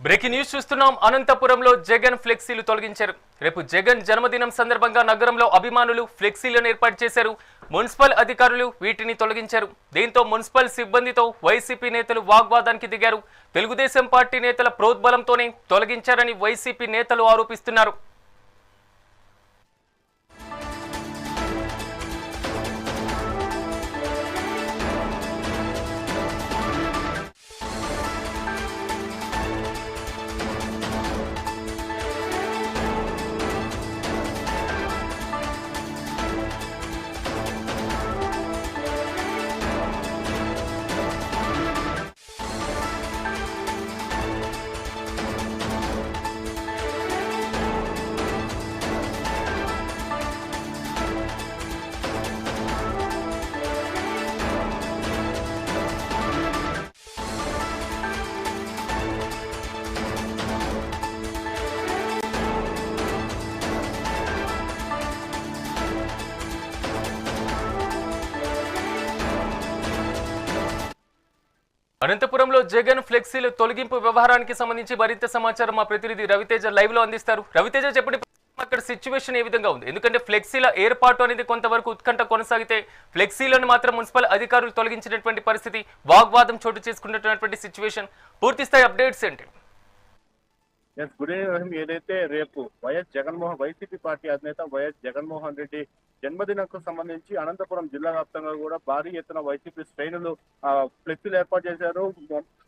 Breaking news చూస్తున్నాం. అనంతపురంలో జగన్ ఫ్లెక్సీలు తొలగించారు. రేపు జగన్ జన్మదినం సందర్భంగా నగరంలో అభిమానులు ఫ్లెక్సీలను ఏర్పాటు చేశారు. మున్సిపల్ అధికారులు వీటిని తొలగించారు. దీంతో మున్సిపల్ సిబ్బందితో వైసీపీ నేతలు వాగ్వాదానికి దిగారు. తెలుగుదేశం పార్టీ నేతల ప్రోద్బలంతోనే తొలగించారని వైసీపీ నేతలు ఆరోపిస్తున్నారు. అనంతపురంలో జగన్ ఫ్లెక్సీలు తొలగింపు వ్యవహారానికి సంబంధించి మరింత సమాచారం మా ప్రతినిధి రవితేజ లైవ్ లో అందిస్తారు. రవితేజ, చెప్పండి, అక్కడ సిచ్యువేషన్ ఏ విధంగా ఉంది? ఎందుకంటే ఫ్లెక్సీల ఏర్పాటు అనేది కొంతవరకు ఉత్కంఠ కొనసాగితే ఫ్లెక్సీలను మాత్రం మున్సిపల్ అధికారులు తొలగించినటువంటి పరిస్థితి, వాగ్వాదం చోటు చేసుకున్నటువంటి సిచ్యువేషన్, పూర్తిస్థాయి అప్డేట్స్ ఏంటి? Good evening. ఏదైతే రేపు వైసీపీ పార్టీ అధినేత వైఎస్ జగన్మోహన్ రెడ్డి జన్మదినంకు సంబంధించి అనంతపురం జిల్లా వ్యాప్తంగా కూడా భారీ ఎత్తున వైసీపీ శ్రేణులు ఫ్లెక్సీలు ఏర్పాటు చేశారు.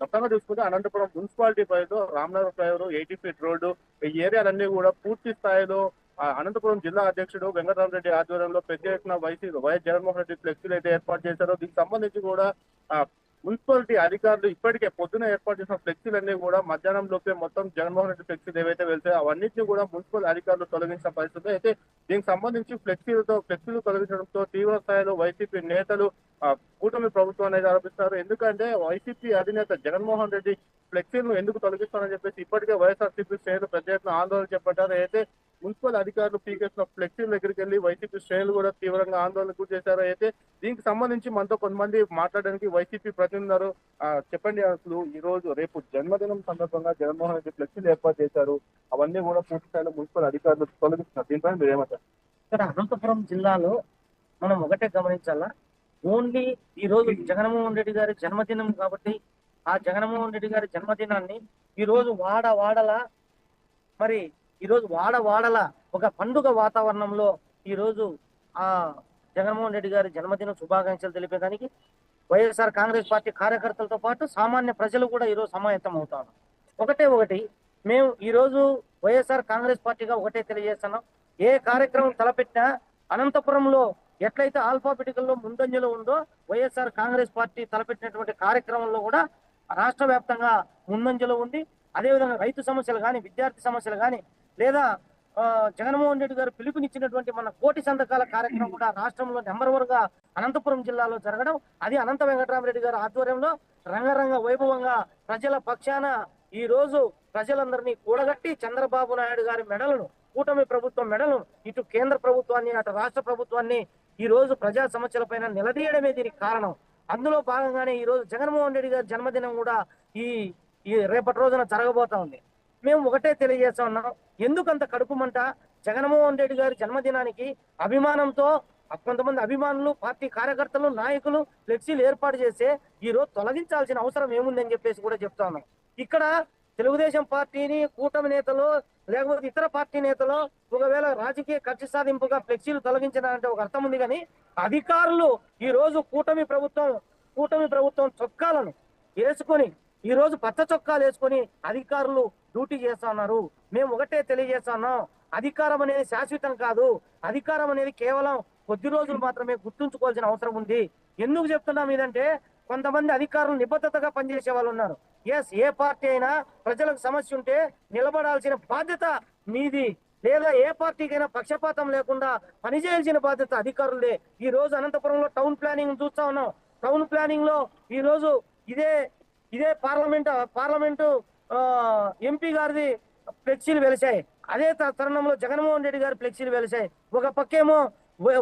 మొత్తంగా చూసుకుంటే అనంతపురం మున్సిపాలిటీ పరిధిలో రామనగర్ ఫ్లైఓవర్, 80 ఫీట్ రోడ్డు, ఈ ఏరియాలన్నీ కూడా పూర్తి స్థాయిలో అనంతపురం జిల్లా అధ్యక్షుడు వెంకటరామరెడ్డి ఆధ్వర్యంలో పెద్ద ఎత్తున వైఎస్ జగన్మోహన్ రెడ్డి ఫ్లెక్సీలు అయితే ఏర్పాటు చేశారో దీనికి సంబంధించి కూడా మున్సిపాలిటీ అధికారులు ఇప్పటికే పొద్దున ఏర్పాటు చేసిన ఫ్లెక్సీలన్నీ కూడా మధ్యాహ్నం లోపే మొత్తం జగన్మోహన్ రెడ్డి ఫ్లెక్సీలు ఏవైతే వెళ్తాయో అవన్నింటినీ కూడా మున్సిపల్ అధికారులు తొలగించిన పరిస్థితి. అయితే దీనికి సంబంధించి ఫ్లెక్సీలు తొలగించడంతో తీవ్ర స్థాయిలో వైసీపీ నేతలు కూటమి ప్రభుత్వం అనేది ఆరోపిస్తారు. ఎందుకంటే వైసీపీ అధినేత జగన్మోహన్ రెడ్డి ఫ్లెక్సీలను ఎందుకు తొలగిస్తారని చెప్పేసి ఇప్పటికే వైఎస్ఆర్సీపీ శ్రేణులు పెద్ద ఎత్తున ఆందోళన చేపట్టారు. అయితే మున్సిపల్ అధికారులు పీకేసిన ఫ్లెక్సీల దగ్గరికి వెళ్లి వైసీపీ శ్రేణులు కూడా తీవ్రంగా ఆందోళన గురి చేశారు. అయితే దీనికి సంబంధించి మనతో కొంతమంది మాట్లాడడానికి వైసీపీ ప్రతినిధులు. చెప్పండి, అసలు ఈ రోజు రేపు జన్మదినం సందర్భంగా జగన్మోహన్ రెడ్డి ఫ్లెక్సీలు ఏర్పాటు చేశారు, అవన్నీ కూడా పూర్తి స్థాయిలో మున్సిపల్ అధికారులు తొలగిస్తున్నారు. దీనిపైన మీరు ఏమంటారు? ఇక్కడ అనంతపురం జిల్లాలో మనం ఒకటే గమనించాలా, ఓన్లీ ఈ రోజు జగన్మోహన్ రెడ్డి గారి జన్మదినం కాబట్టి ఆ జగన్మోహన్ రెడ్డి గారి జన్మదినాన్ని ఈ రోజు వాడవాడల ఒక పండుగ వాతావరణంలో ఈ రోజు ఆ జగన్మోహన్ రెడ్డి గారి జన్మదిన శుభాకాంక్షలు తెలిపేదానికి వైఎస్ఆర్ కాంగ్రెస్ పార్టీ కార్యకర్తలతో పాటు సామాన్య ప్రజలు కూడా ఈరోజు సమాయత్తం అవుతారు. ఒకటి మేము ఈరోజు వైఎస్ఆర్ కాంగ్రెస్ పార్టీగా ఒకటే తెలియజేస్తున్నాం. ఏ కార్యక్రమం తలపెట్టినా అనంతపురంలో ఎట్లయితే ఆల్ఫాబెటికల్లో ముందంజలో ఉందో వైఎస్ఆర్ కాంగ్రెస్ పార్టీ తలపెట్టినటువంటి కార్యక్రమంలో కూడా రాష్ట్ర వ్యాప్తంగా ముందంజలో ఉంది. అదేవిధంగా రైతు సమస్యలు కానీ, విద్యార్థి సమస్యలు కానీ, లేదా జగన్మోహన్ రెడ్డి గారు పిలుపునిచ్చినటువంటి మన కోటి సంతకాల కార్యక్రమం కూడా రాష్ట్రంలో నెంబర్ 1 గా అనంతపురం జిల్లాలో జరగడం, అది అనంత వెంకటరామరెడ్డి గారి ఆధ్వర్యంలో రంగరంగ వైభవంగా ప్రజల పక్షాన ఈ రోజు ప్రజలందరినీ కూడగట్టి చంద్రబాబు నాయుడు గారి మెడలను, కూటమి ప్రభుత్వం మెడలను, ఇటు కేంద్ర ప్రభుత్వాన్ని అటు రాష్ట్ర ప్రభుత్వాన్ని ఈ రోజు ప్రజా సమస్యల పైన నిలదీయడమే దీనికి కారణం. అందులో భాగంగానే ఈ రోజు జగన్మోహన్ రెడ్డి గారి జన్మదినం కూడా ఈ రేపటి రోజున జరగబోతా ఉంది. మేము ఒకటే తెలియజేస్తా ఉన్నాం, ఎందుకంత కడుపుమంట? జగన్మోహన్ రెడ్డి గారి జన్మదినానికి అభిమానంతో కొంతమంది అభిమానులు, పార్టీ కార్యకర్తలు, నాయకులు ఫ్లెక్సీలు ఏర్పాటు చేస్తే ఈ రోజు తొలగించాల్సిన అవసరం ఏముందని చెప్పేసి కూడా చెప్తా ఉన్నాం. ఇక్కడ తెలుగుదేశం పార్టీని కూటమి నేతలు లేకపోతే ఇతర పార్టీ నేతలు ఒకవేళ రాజకీయ కక్ష సాధింపుగా ఫ్లెక్సీలు తొలగించడాలంటే ఒక అర్థం ఉంది, కానీ అధికారులు ఈ రోజు కూటమి ప్రభుత్వం చొక్కాలను వేసుకొని ఈ రోజు పచ్చ చొక్కాలు వేసుకొని అధికారులు డ్యూటీ చేస్తా ఉన్నారు. మేము ఒకటే తెలియజేస్తున్నాం, అధికారం అనేది శాశ్వతం కాదు. అధికారం అనేది కేవలం కొద్ది రోజులు మాత్రమే గుర్తుంచుకోవాల్సిన అవసరం ఉంది. ఎందుకు చెప్తున్నాం ఇదంటే, కొంతమంది అధికారులు నిబద్ధతగా పనిచేసే వాళ్ళు ఉన్నారు. ఏ పార్టీ అయినా ప్రజలకు సమస్య ఉంటే నిలబడాల్సిన బాధ్యత మీది, లేదా ఏ పార్టీకైనా పక్షపాతం లేకుండా పనిచేయాల్సిన బాధ్యత అధికారులదే. ఈ రోజు అనంతపురంలో టౌన్ ప్లానింగ్ చూస్తా ఉన్నాం. టౌన్ ప్లానింగ్ లో ఈ రోజు ఇదే పార్లమెంటు ఎంపీ గారిది ఫ్లెక్సీలు వెలిశాయి. అదే తరుణంలో జగన్మోహన్ రెడ్డి గారి ఫ్లెక్సీలు వెలిశాయి. ఒక పక్కేమో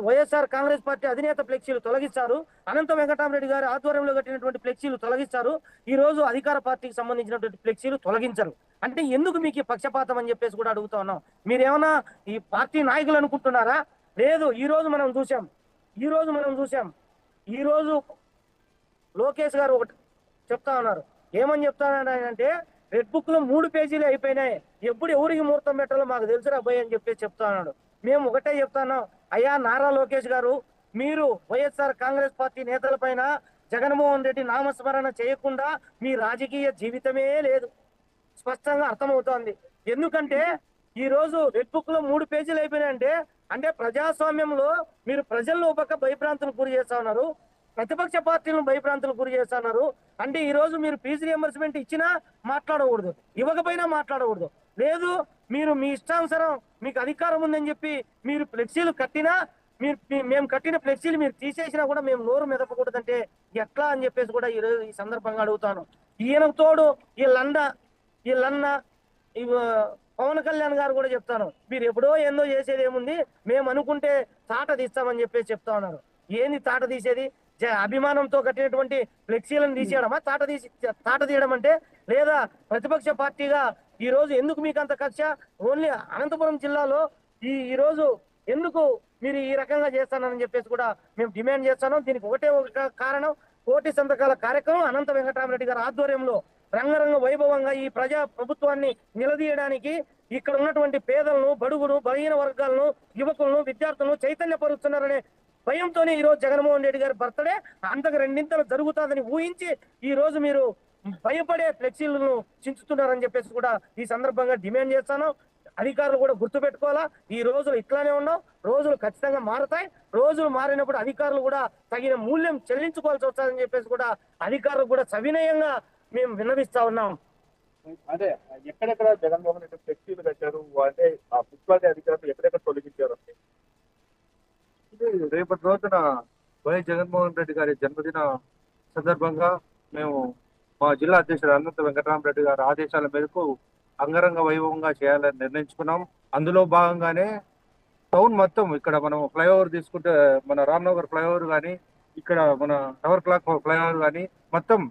వైఎస్ఆర్ కాంగ్రెస్ పార్టీ అధినేత ఫ్లెక్సీలు తొలగిస్తారు. అనంత వెంకటరామరెడ్డి గారి ఆధ్వర్యంలో కట్టినటువంటి ఫ్లెక్సీలు తొలగిస్తారు. ఈ రోజు అధికార పార్టీకి సంబంధించినటువంటి ఫ్లెక్సీలు తొలగించరు. అంటే ఎందుకు మీకు ఈ పక్షపాతం అని చెప్పేసి కూడా అడుగుతా ఉన్నాం. మీరేమన్నా ఈ పార్టీ నాయకులు అనుకుంటున్నారా? లేదు. ఈ రోజు మనం చూసాం. ఈ రోజు లోకేష్ గారు ఒకటి చెప్తా ఉన్నారు. ఏమని చెప్తానంటే రెడ్ బుక్ లో 3 పేజీలు అయిపోయినాయి, ఎప్పుడు ఎవరికి ముహూర్తం పెట్టాలో మాకు తెలుసురా అబ్బాయి అని చెప్పేసి చెప్తా ఉన్నాడు. మేము ఒకటే చెప్తాను, అయ్యా నారా లోకేష్ గారు, మీరు వైఎస్ఆర్ కాంగ్రెస్ పార్టీ నేతల పైన జగన్మోహన్ రెడ్డి నామస్మరణ చేయకుండా మీ రాజకీయ జీవితమే లేదు, స్పష్టంగా అర్థమవుతోంది. ఎందుకంటే ఈ రోజు రెడ్ బుక్ లో 3 పేజీలు అయిపోయినాయంటే అంటే ప్రజాస్వామ్యంలో మీరు ప్రజల్లో ఒక పక్క భయభ్రాంతులకు గురి చేస్తా ఉన్నారు, ప్రతిపక్ష పార్టీలను భయభ్రాంతులకు గురి చేస్తున్నారు. అంటే ఈ రోజు మీరు ఫీజు రియంబర్స్మెంట్ ఇచ్చినా మాట్లాడకూడదు, ఇవ్వకపోయినా మాట్లాడకూడదు. లేదు, మీరు మీ ఇష్టానుసారం మీకు అధికారం ఉందని చెప్పి మీరు ఫ్లెక్సీలు కట్టినా, మేము కట్టిన ఫ్లెక్సీలు మీరు తీసేసినా కూడా మేము నోరు మెదపకూడదంటే ఎట్లా అని చెప్పేసి కూడా ఈరోజు ఈ సందర్భంగా అడుగుతాను. ఈయనకు తోడు వీళ్ళన్న పవన్ కళ్యాణ్ గారు కూడా చెప్తాను, మీరు ఎప్పుడో ఏందో చేసేది ఏముంది, మేము అనుకుంటే తాట తీస్తామని చెప్పేసి చెప్తా ఉన్నారు. ఏంది తాట తీసేది? అభిమానంతో కట్టినటువంటి ఫ్లెక్సీలను తీసేయడమా తాట తీయడం అంటే? లేదా ప్రతిపక్ష పార్టీగా ఈ రోజు ఎందుకు మీకు అంత కక్ష? ఓన్లీ అనంతపురం జిల్లాలో ఈ రోజు ఎందుకు మీరు ఈ రకంగా చేస్తానని చెప్పేసి కూడా మేము డిమాండ్ చేస్తాను. దీనికి ఒకటే ఒక కారణం, కోటి సంతకాల కార్యక్రమం అనంత వెంకటరామరెడ్డి గారి ఆధ్వర్యంలో రంగరంగ వైభవంగా ఈ ప్రజా ప్రభుత్వాన్ని నిలదీయడానికి ఇక్కడ ఉన్నటువంటి పేదలను, బడుగును, బలహీన వర్గాలను, యువకులను, విద్యార్థులను చైతన్యపరుస్తున్నారనే భయంతోనే ఈ రోజు జగన్మోహన్ రెడ్డి గారి బర్త్డే అంతకు 2 జరుగుతుందని ఊహించి ఈ రోజు మీరు భయపడే ఫ్లెక్సీలను చించుతున్నారని చెప్పేసి కూడా ఈ సందర్భంగా డిమాండ్ చేస్తాను. అధికారులు కూడా గుర్తు పెట్టుకోవాలా, ఈ రోజులు ఇట్లానే ఉన్నాం, రోజులు ఖచ్చితంగా మారుతాయి. రోజులు మారినప్పుడు అధికారులు కూడా తగిన మూల్యం చెల్లించుకోవాల్సి వస్తుందని చెప్పేసి కూడా అధికారులు కూడా సవినయంగా మేము విన్నవిస్తా ఉన్నాం. అదే ఎక్కడెక్కడ జగన్మోహన్ రెడ్డి ఫ్లెక్సీలు కట్టారు అంటే ఆ మున్సిపాలిటీ అధికారులు ఎక్కడెక్కడ తొలగించారు? రేపటి రోజున వైఎస్ జగన్మోహన్ రెడ్డి గారి జన్మదిన సందర్భంగా మేము మా జిల్లా అధ్యక్షుడు అనంత వెంకటరామరెడ్డి గారి ఆదేశాల మేరకు అంగరంగ వైభవంగా చేయాలని నిర్ణయించుకున్నాం. అందులో భాగంగానే టౌన్ మొత్తం, ఇక్కడ మనం ఫ్లైఓవర్ తీసుకుంటే మన రామ్నగర్ ఫ్లైఓవర్ కానీ, ఇక్కడ మన టవర్ క్లాక్ ఫ్లైఓవర్ కానీ, మొత్తం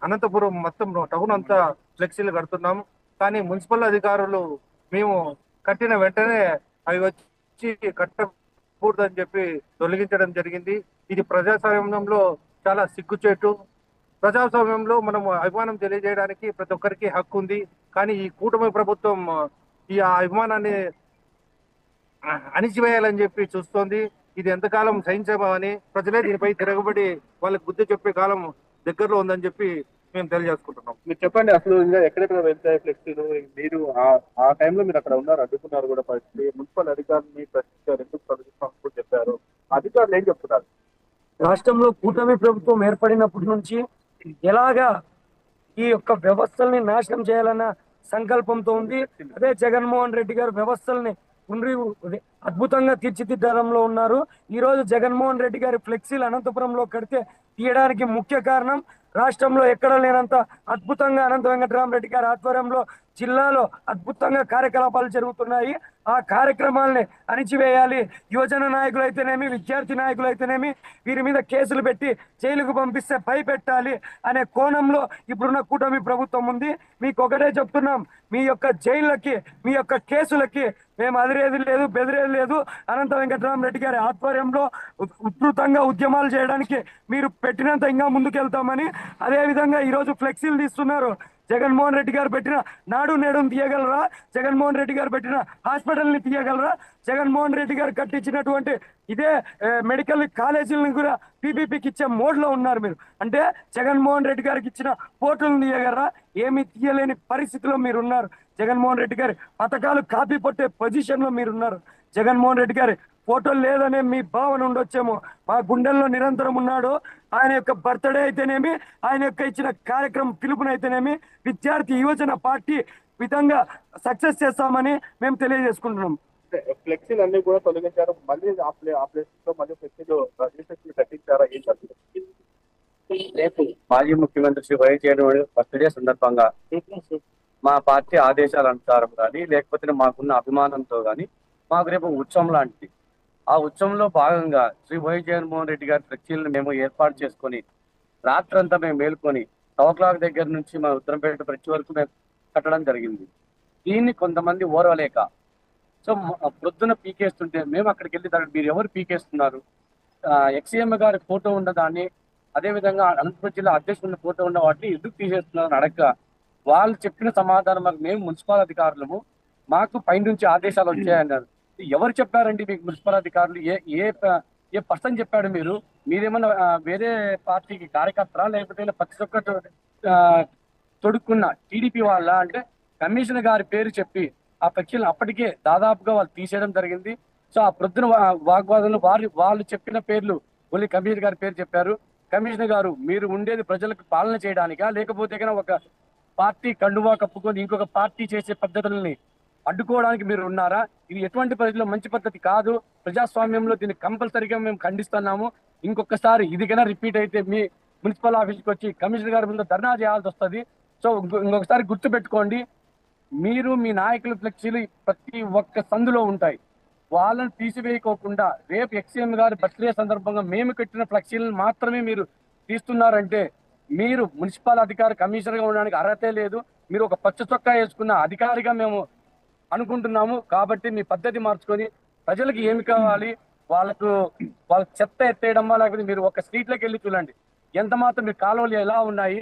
అనంతపురం మొత్తం టౌన్ అంతా ఫ్లెక్సీలు కడుతున్నాం. కానీ మున్సిపల్ అధికారులు మేము కట్టిన వెంటనే అవి వచ్చి కట్టకూడదని చెప్పి తొలగించడం జరిగింది. ఇది ప్రజాస్వామ్యంలో చాలా సిగ్గుచేటు. ప్రజాస్వామ్యంలో మనం అభిమానం తెలియజేయడానికి ప్రతి ఒక్కరికి హక్కు ఉంది. కానీ ఈ కూటమి ప్రభుత్వం ఈ అభిమానాన్ని అణిచివేయాలని చెప్పి చూస్తోంది. ఇది ఎంతకాలం సహించమని ప్రజలే దీనిపై తిరగబడి వాళ్ళకి బుద్ధి చెప్పే కాలం దగ్గరలో ఉందని చెప్పి మేము తెలియజేసుకుంటున్నాం. మీరు చెప్పండి, అసలు ఇంకా ఎక్కడెక్కడ వెళ్తాయి ఫ్లెక్సీలు? మీరు ఆ టైంలో మీరు అక్కడ ఉన్నారు, అడ్డుకున్నారు కూడా పరిస్థితి. మున్సిపల్ అధికారులు ప్రశ్నించారు, ఎందుకు తొలగిస్తామని కూడా చెప్పారు. అధికారులు ఏం చెప్తున్నారు? రాష్ట్రంలో కూటమి ప్రభుత్వం ఏర్పడినప్పటి నుంచి ఎలాగా ఈ యొక్క వ్యవస్థల్ని నాశనం చేయాలన్న సంకల్పంతో ఉంది. అదే జగన్మోహన్ రెడ్డి గారు వ్యవస్థల్ని అద్భుతంగా తీర్చిదిద్దడంలో ఉన్నారు. ఈ రోజు జగన్మోహన్ రెడ్డి గారి ఫ్లెక్సీలు అనంతపురంలో కడితే తీయడానికి ముఖ్య కారణం రాష్ట్రంలో ఎక్కడ లేనంత అద్భుతంగా అనంత వెంకటరామరెడ్డి గారి ఆధ్వర్యంలో జిల్లాలో అద్భుతంగా కార్యకలాపాలు జరుగుతున్నాయి. ఆ కార్యక్రమాలని అణిచివేయాలి, యువజన నాయకులు అయితేనేమి, విద్యార్థి నాయకులు అయితేనేమి వీరి మీద కేసులు పెట్టి జైలుకు పంపిస్తే భయపెట్టాలి అనే కోణంలో ఇప్పుడున్న కూటమి ప్రభుత్వం ఉంది. మీకు ఒకటే చెప్తున్నాం, మీ యొక్క జైళ్ళకి, మీ యొక్క కేసులకి మేము అదిరేది లేదు, బెదిరేది లేదు. అనంత వెంకటరామరెడ్డి గారి ఆధ్వర్యంలో ఉధృతంగా ఉద్యమాలు చేయడానికి మీరు పెట్టినంత ఇంకా ముందుకెళ్తామని, అదేవిధంగా ఈరోజు ఫ్లెక్సీలు తీస్తున్నారు. జగన్మోహన్ రెడ్డి గారు పెట్టిన నాడు నేడును తీయగలరా? జగన్మోహన్ రెడ్డి గారు పెట్టిన హాస్పిటల్ని తీయగలరా? జగన్మోహన్ రెడ్డి గారు కట్టించినటువంటి ఇదే మెడికల్ కాలేజీలను కూడా పీపీపీకి ఇచ్చే మోడ్లో ఉన్నారు మీరు. అంటే జగన్మోహన్ రెడ్డి గారికి ఇచ్చిన పోర్టులను తీయగలరా? ఏమీ తీయలేని పరిస్థితిలో మీరున్నారు. జగన్మోహన్ రెడ్డి గారి పథకాలు కాపీ కొట్టే పొజిషన్లో మీరున్నారు. జగన్మోహన్ రెడ్డి గారి ఫోటోలు లేదనే మీ భావన ఉండొచ్చేమో, మా గుండెల్లో నిరంతరం ఉన్నాడు. ఆయన యొక్క బర్త్డే అయితేనేమి, ఆయన యొక్క ఇచ్చిన కార్యక్రమం పిలుపునైతేనేమి విద్యార్థి యువజన పార్టీ విధంగా సక్సెస్ చేస్తామని మేము తెలియజేసుకుంటున్నాం. ఫ్లెక్సీలు అన్ని కూడా తొలగించారు, మళ్ళీ ఆ ప్లేస్ లో మళ్ళీ ఫ్లెక్సీలు కట్టించారా? ఏం జరుగుతుంది? రేపు మాజీ ముఖ్యమంత్రి శ్రీ వైఎస్ జగన్మోహన్ బర్త్డే సందర్భంగా మా పార్టీ ఆదేశాల అనుసారం కానీ, లేకపోతే మాకున్న అభిమానంతో కానీ మాకు రేపు ఉత్సవం లాంటిది ఆ ఉత్సవంలో భాగంగా శ్రీ వైఎస్ జగన్మోహన్ రెడ్డి గారి ఫ్లెక్సీలను మేము ఏర్పాటు చేసుకొని రాత్రంతా మేము మేల్కొని 12 దగ్గర నుంచి మా ఉత్తరంపేట బ్రిడ్జ్ వరకు మేము కట్టడం జరిగింది. దీన్ని కొంతమంది ఓర్వలేక సో ప్రొద్దున పీకేస్తుంటే మేము అక్కడికి వెళ్ళి దాన్ని మీరు ఎవరు పీకేస్తున్నారు, ఎక్స్ఎం గారి ఫోటో ఉన్న దాన్ని, అదేవిధంగా అనంతపురం జిల్లా అధ్యక్షుల ఫోటో ఉన్న వాటిని ఎందుకు తీసేస్తున్నారని అడగ వాళ్ళు చెప్పిన సమాధానం మాకు మేము మున్సిపల్ అధికారులము మాకు పైనుంచి ఆదేశాలు వచ్చాయన్నారు. ఎవరు చెప్పారండి మీకు మున్సిపల్ అధికారులు? ఏ ఏ ఏ పర్సన్ చెప్పాడు? మీరేమన్నా వేరే పార్టీకి కార్యకర్తరా లేకపోతే ప్రతి ఒక్కటి తొడుక్కున్న టీడీపీ వాళ్ళ అంటే కమిషనర్ గారి పేరు చెప్పి ఆ ఫ్లెక్సీలను అప్పటికే దాదాపుగా వాళ్ళు తీసేయడం జరిగింది. సో ఆ ప్రొద్దున వాగ్వాదంలో వాళ్ళు చెప్పిన పేర్లు ఓన్లీ కమిషనర్ గారి పేరు చెప్పారు. కమిషనర్ గారు మీరు ఉండేది ప్రజలకు పాలన చేయడానికా లేకపోతే కన్నా ఒక పార్టీ కండువా కప్పుకొని ఇంకొక పార్టీ చేసే పద్ధతుల్ని అడ్డుకోవడానికి మీరు ఉన్నారా? ఇది ఎటువంటి పరిస్థితుల్లో మంచి పద్ధతి కాదు. ప్రజాస్వామ్యంలో దీన్ని కంపల్సరీగా మేము ఖండిస్తున్నాము. ఇంకొకసారి ఇది కన్నా రిపీట్ అయితే మీ మున్సిపల్ ఆఫీస్కి వచ్చి కమిషనర్ గారి ముందు ధర్నా చేయాల్సి వస్తుంది. సో ఇంకొకసారి గుర్తు పెట్టుకోండి, మీరు మీ నాయకుల ఫ్లెక్సీలు ప్రతి ఒక్క సందులో ఉంటాయి. వాళ్ళని తీసివేయకోకుండా రేపు ఎక్స్ఎం గారి బర్త్డే సందర్భంగా మేము కట్టిన ఫ్లెక్సీలను మాత్రమే మీరు తీస్తున్నారంటే మీరు మున్సిపల్ అధికారి కమిషనర్గా ఉండడానికి అర్హతే లేదు. మీరు ఒక పచ్చ చొక్కా వేసుకున్న అధికారిగా మేము అనుకుంటున్నాము. కాబట్టి మీ పద్ధతి మార్చుకొని ప్రజలకు ఏమి కావాలి, వాళ్ళ చెత్త ఎత్తేయడమా లేకపోతే మీరు ఒక స్ట్రీట్లోకి వెళ్ళి చూడండి ఎంత మాత్రం మీ కాలువలు ఎలా ఉన్నాయి,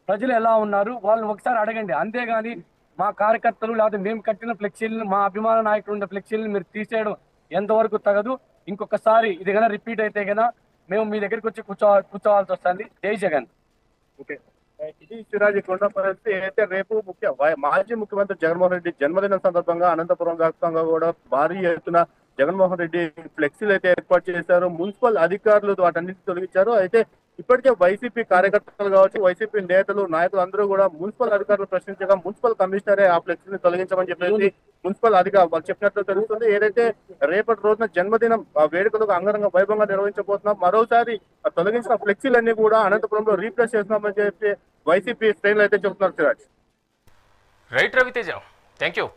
ప్రజలు ఎలా ఉన్నారు వాళ్ళని ఒకసారి అడగండి. అంతేగాని మా కార్యకర్తలు లేకపోతే మేము కట్టిన ఫ్లెక్సీలను మా అభిమాన నాయకులు ఉన్న ఫ్లెక్సీలను మీరు తీసేయడం ఎంతవరకు తగదు. ఇంకొకసారి ఇది కన్నా రిపీట్ అయితే కన్నా మేము మీ దగ్గరికి వచ్చి కూర్చోవాల్సి వస్తుంది. జై జగన్. ఓకే, ఇది సిరాజి కొండ పరిస్థితి అయితే రేపు మాజీ ముఖ్యమంత్రి జగన్మోహన్ రెడ్డి జన్మదినం సందర్భంగా అనంతపురం వ్యాప్తంగా కూడా భారీ ఎత్తున జగన్మోహన్ రెడ్డి ఫ్లెక్సీలు అయితే ఏర్పాటు చేశారు. మున్సిపల్ అధికారులు వాటన్నిటిని తొలగించారు. అయితే ఇప్పటికే వైసీపీ కార్యకర్తలు కావచ్చు, వైసీపీ నేతలు నాయకులు అందరూ కూడా మున్సిపల్ అధికారులు ప్రశ్నించగా మున్సిపల్ కమిషనరే ఆ ఫ్లెక్సీని తొలగించమని చెప్పేసి మున్సిపల్ అధికారులు వాళ్ళు చెప్పినట్లు తెలుస్తుంది. ఏదైతే రేపటి రోజున జన్మదినం వేడుకలకు అంగరంగ వైభవంగా నిర్వహించబోతున్నాం, మరోసారి తొలగించిన ఫ్లెక్సీలన్నీ కూడా అనంతపురంలో రీప్లేస్ చేస్తున్నామని చెప్పి వైసీపీ శ్రేణులు అయితే చెబుతున్నారు. Siraj. Right Raviteja, thank you.